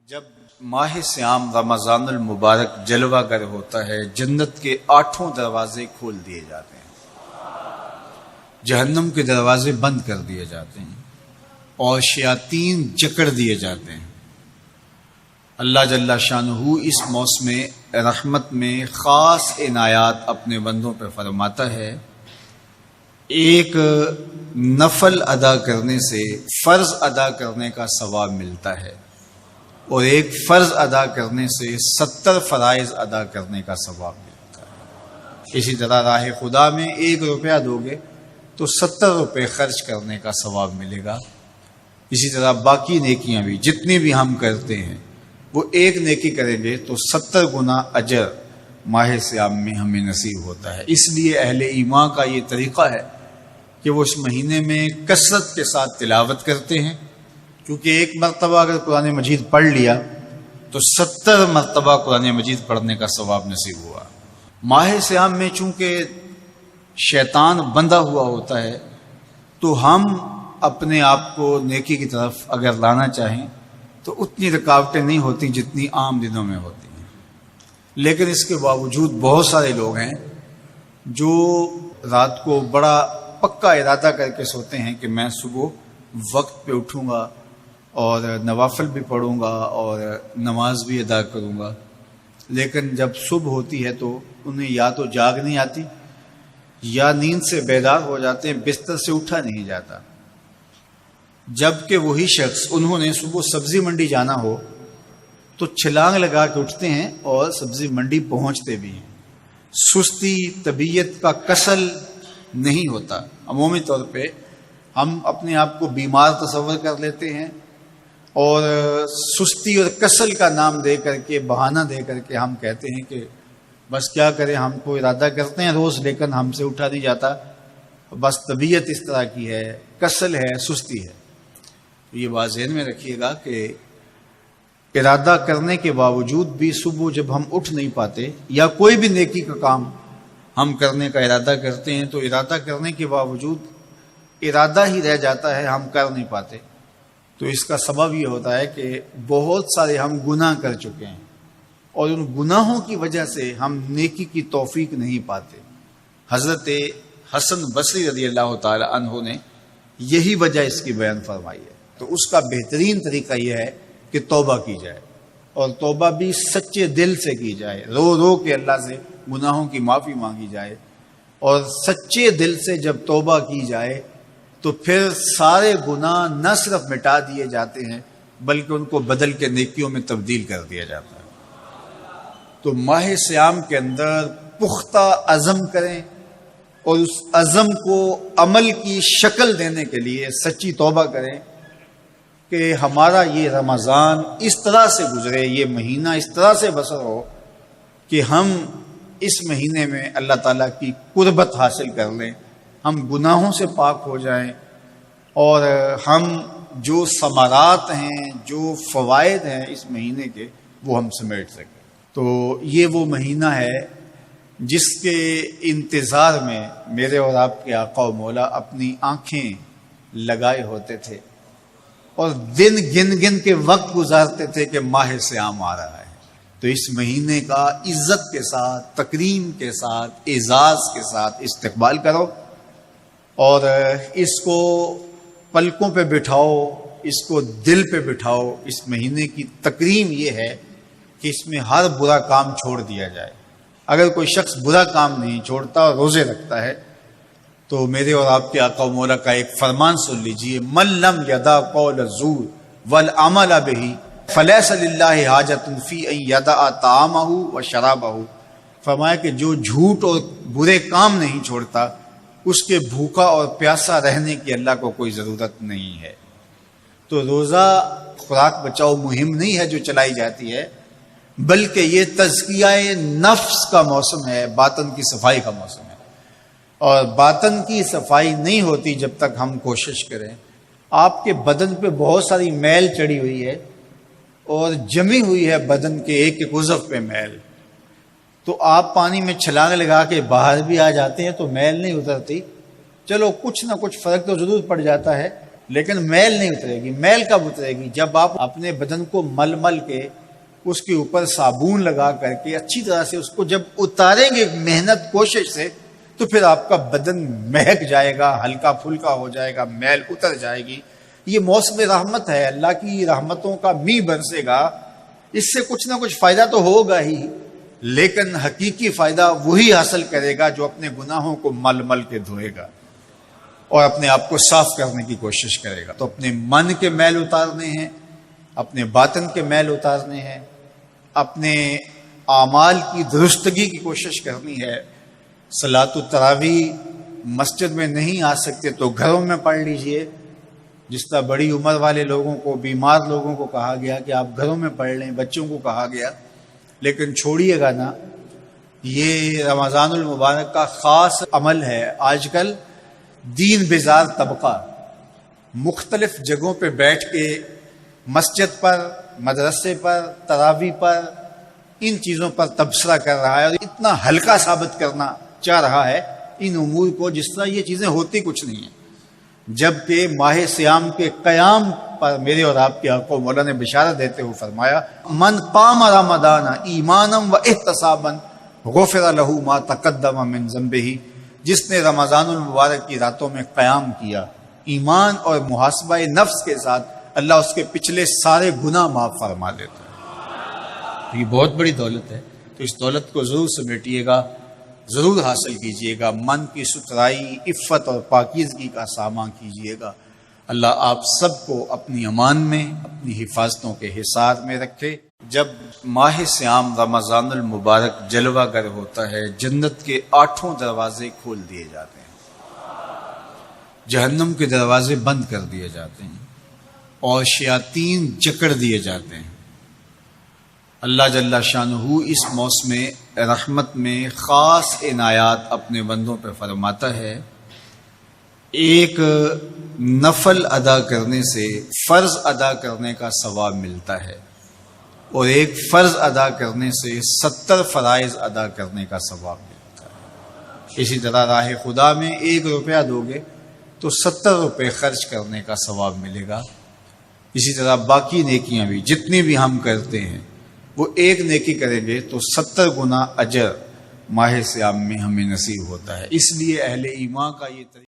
جب ماہ سیام رمضان المبارک جلوہ گر ہوتا ہے، جنت کے 8 دروازے کھول دیے جاتے ہیں، جہنم کے دروازے بند کر دیے جاتے ہیں اور شیاطین جکڑ دیے جاتے ہیں۔ اللہ جل شانہ اس موسم رحمت میں خاص عنایات اپنے بندوں پہ فرماتا ہے۔ ایک نفل ادا کرنے سے فرض ادا کرنے کا ثواب ملتا ہے اور ایک فرض ادا کرنے سے 70 فرائض ادا کرنے کا ثواب ملتا ہے۔ اسی طرح راہ خدا میں 1 روپیہ دو گے تو 70 روپے خرچ کرنے کا ثواب ملے گا۔ اسی طرح باقی نیکیاں بھی جتنی بھی ہم کرتے ہیں، وہ ایک نیکی کریں گے تو 70 گنا اجر ماہ سیام میں ہمیں نصیب ہوتا ہے۔ اس لیے اہل ایمان کا یہ طریقہ ہے کہ وہ اس مہینے میں کثرت کے ساتھ تلاوت کرتے ہیں، کیونکہ ایک مرتبہ اگر قرآن مجید پڑھ لیا تو 70 مرتبہ قرآن مجید پڑھنے کا ثواب نصیب ہوا۔ ماہ سیام میں چونکہ شیطان بندھا ہوا ہوتا ہے تو ہم اپنے آپ کو نیکی کی طرف اگر لانا چاہیں تو اتنی رکاوٹیں نہیں ہوتی جتنی عام دنوں میں ہوتی ہیں، لیکن اس کے باوجود بہت سارے لوگ ہیں جو رات کو بڑا پکا ارادہ کر کے سوتے ہیں کہ میں صبح وقت پہ اٹھوں گا اور نوافل بھی پڑھوں گا اور نماز بھی ادا کروں گا، لیکن جب صبح ہوتی ہے تو انہیں یا تو جاگ نہیں آتی یا نیند سے بیدار ہو جاتے ہیں، بستر سے اٹھا نہیں جاتا۔ جبکہ وہی شخص انہوں نے صبح سبزی منڈی جانا ہو تو چھلانگ لگا کے اٹھتے ہیں اور سبزی منڈی پہنچتے بھی ہیں۔ سستی طبیعت کا کسل نہیں ہوتا۔ عمومی طور پہ ہم اپنے آپ کو بیمار تصور کر لیتے ہیں اور سستی اور کسل کا نام دے کر کے، بہانہ دے کر کے ہم کہتے ہیں کہ بس کیا کریں، ہم کو ارادہ کرتے ہیں روز لیکن ہم سے اٹھا نہیں جاتا، بس طبیعت اس طرح کی ہے، کسل ہے، سستی ہے۔ یہ بات ذہن میں رکھیے گا کہ ارادہ کرنے کے باوجود بھی صبح جب ہم اٹھ نہیں پاتے یا کوئی بھی نیکی کا کام ہم کرنے کا ارادہ کرتے ہیں تو ارادہ کرنے کے باوجود ارادہ ہی رہ جاتا ہے، ہم کر نہیں پاتے، تو اس کا سبب یہ ہوتا ہے کہ بہت سارے ہم گناہ کر چکے ہیں اور ان گناہوں کی وجہ سے ہم نیکی کی توفیق نہیں پاتے۔ حضرت حسن بصری رضی اللہ تعالی عنہ نے یہی وجہ اس کی بیان فرمائی ہے۔ تو اس کا بہترین طریقہ یہ ہے کہ توبہ کی جائے، اور توبہ بھی سچے دل سے کی جائے، رو رو کے اللہ سے گناہوں کی معافی مانگی جائے، اور سچے دل سے جب توبہ کی جائے تو پھر سارے گناہ نہ صرف مٹا دیے جاتے ہیں بلکہ ان کو بدل کے نیکیوں میں تبدیل کر دیا جاتا ہے۔ تو ماہ سیام کے اندر پختہ عزم کریں اور اس عزم کو عمل کی شکل دینے کے لیے سچی توبہ کریں کہ ہمارا یہ رمضان اس طرح سے گزرے، یہ مہینہ اس طرح سے بسر ہو کہ ہم اس مہینے میں اللہ تعالیٰ کی قربت حاصل کر لیں، ہم گناہوں سے پاک ہو جائیں اور ہم جو ثمرات ہیں، جو فوائد ہیں اس مہینے کے، وہ ہم سمیٹ سکیں۔ تو یہ وہ مہینہ ہے جس کے انتظار میں میرے اور آپ کے آقا و مولا اپنی آنکھیں لگائے ہوتے تھے اور دن گن گن کے وقت گزارتے تھے کہ ماہ سیام آ رہا ہے۔ تو اس مہینے کا عزت کے ساتھ، تکریم کے ساتھ، اعزاز کے ساتھ استقبال کرو اور اس کو پلکوں پہ بٹھاؤ، اس کو دل پہ بٹھاؤ۔ اس مہینے کی تکریم یہ ہے کہ اس میں ہر برا کام چھوڑ دیا جائے۔ اگر کوئی شخص برا کام نہیں چھوڑتا اور روزے رکھتا ہے تو میرے اور آپ کے آقا و مولا کا ایک فرمان سن لیجئے، من لم یدع قول الزور والعمل بہ فلیس للہ حاجۃ فی ان یدع طعامہ وشرابہ۔ فرمایا کہ جو جھوٹ اور برے کام نہیں چھوڑتا اس کے بھوکا اور پیاسا رہنے کی اللہ کو کوئی ضرورت نہیں ہے۔ تو روزہ خوراک بچاؤ مہم نہیں ہے جو چلائی جاتی ہے، بلکہ یہ تزکیہ نفس کا موسم ہے، باطن کی صفائی کا موسم ہے، اور باطن کی صفائی نہیں ہوتی جب تک ہم کوشش کریں۔ آپ کے بدن پہ بہت ساری میل چڑھی ہوئی ہے اور جمی ہوئی ہے بدن کے ایک ایک عضو پہ میل، تو آپ پانی میں چھلانگ لگا کے باہر بھی آ جاتے ہیں تو میل نہیں اترتی، چلو کچھ نہ کچھ فرق تو ضرور پڑ جاتا ہے، لیکن میل نہیں اترے گی۔ میل کب اترے گی؟ جب آپ اپنے بدن کو مل مل کے اس کے اوپر صابن لگا کر کے اچھی طرح سے اس کو جب اتاریں گے محنت کوشش سے، تو پھر آپ کا بدن مہک جائے گا، ہلکا پھلکا ہو جائے گا، میل اتر جائے گی۔ یہ موسم رحمت ہے، اللہ کی رحمتوں کا می برسے گا، اس سے کچھ نہ کچھ فائدہ تو ہوگا ہی، لیکن حقیقی فائدہ وہی حاصل کرے گا جو اپنے گناہوں کو مل مل کے دھوئے گا اور اپنے آپ کو صاف کرنے کی کوشش کرے گا۔ تو اپنے من کے میل اتارنے ہیں، اپنے باطن کے میل اتارنے ہیں، اپنے اعمال کی درستگی کی کوشش کرنی ہے۔ صلاۃ التراویح مسجد میں نہیں آ سکتے تو گھروں میں پڑھ لیجئے، جس طرح بڑی عمر والے لوگوں کو، بیمار لوگوں کو کہا گیا کہ آپ گھروں میں پڑھ لیں، بچوں کو کہا گیا، لیکن چھوڑیے گا نا۔ یہ رمضان المبارک کا خاص عمل ہے۔ آج کل دین بیزار طبقہ مختلف جگہوں پہ بیٹھ کے مسجد پر، مدرسے پر، تراویح پر، ان چیزوں پر تبصرہ کر رہا ہے اور اتنا ہلکا ثابت کرنا چاہ رہا ہے ان امور کو، جس طرح یہ چیزیں ہوتی کچھ نہیں ہیں۔ جبکہ ماہ صیام کے قیام پر میرے اور آپ کے آقا مولا نے بشارت دیتے ہوئے فرمایا، من قام رمضان ایمانا و احتسابا غفر له ما تقدم من ذنبہ، جس نے رمضان المبارک کی راتوں میں قیام کیا ایمان اور محاسبہ نفس کے ساتھ، اللہ اس کے پچھلے سارے گناہ معاف فرما دیتا ہے۔ یہ بہت بڑی دولت ہے، تو اس دولت کو ضرور سمیٹیے گا، ضرور حاصل کیجئے گا، من کی ستھرائی، عفت اور پاکیزگی کا سامان کیجئے گا۔ اللہ آپ سب کو اپنی امان میں، اپنی حفاظتوں کے حصار میں رکھے۔ جب ماہ صیام رمضان المبارک جلوہ گر ہوتا ہے، جنت کے 8 دروازے کھول دیے جاتے ہیں، جہنم کے دروازے بند کر دیے جاتے ہیں اور شیاطین جکڑ دیے جاتے ہیں۔ اللہ جل شانہ اس موسم رحمت میں خاص عنایات اپنے بندوں پہ فرماتا ہے۔ ایک نفل ادا کرنے سے فرض ادا کرنے کا ثواب ملتا ہے، اور ایک فرض ادا کرنے سے 70 فرائض ادا کرنے کا ثواب ملتا ہے۔ اسی طرح راہ خدا میں 1 روپیہ دو گے تو 70 روپے خرچ کرنے کا ثواب ملے گا۔ اسی طرح باقی نیکیاں بھی جتنی بھی ہم کرتے ہیں، وہ ایک نیکی کریں گے تو 70 گنا اجر ماہ صیام میں ہمیں نصیب ہوتا ہے۔ اس لیے اہل ایمان کا یہ طریقہ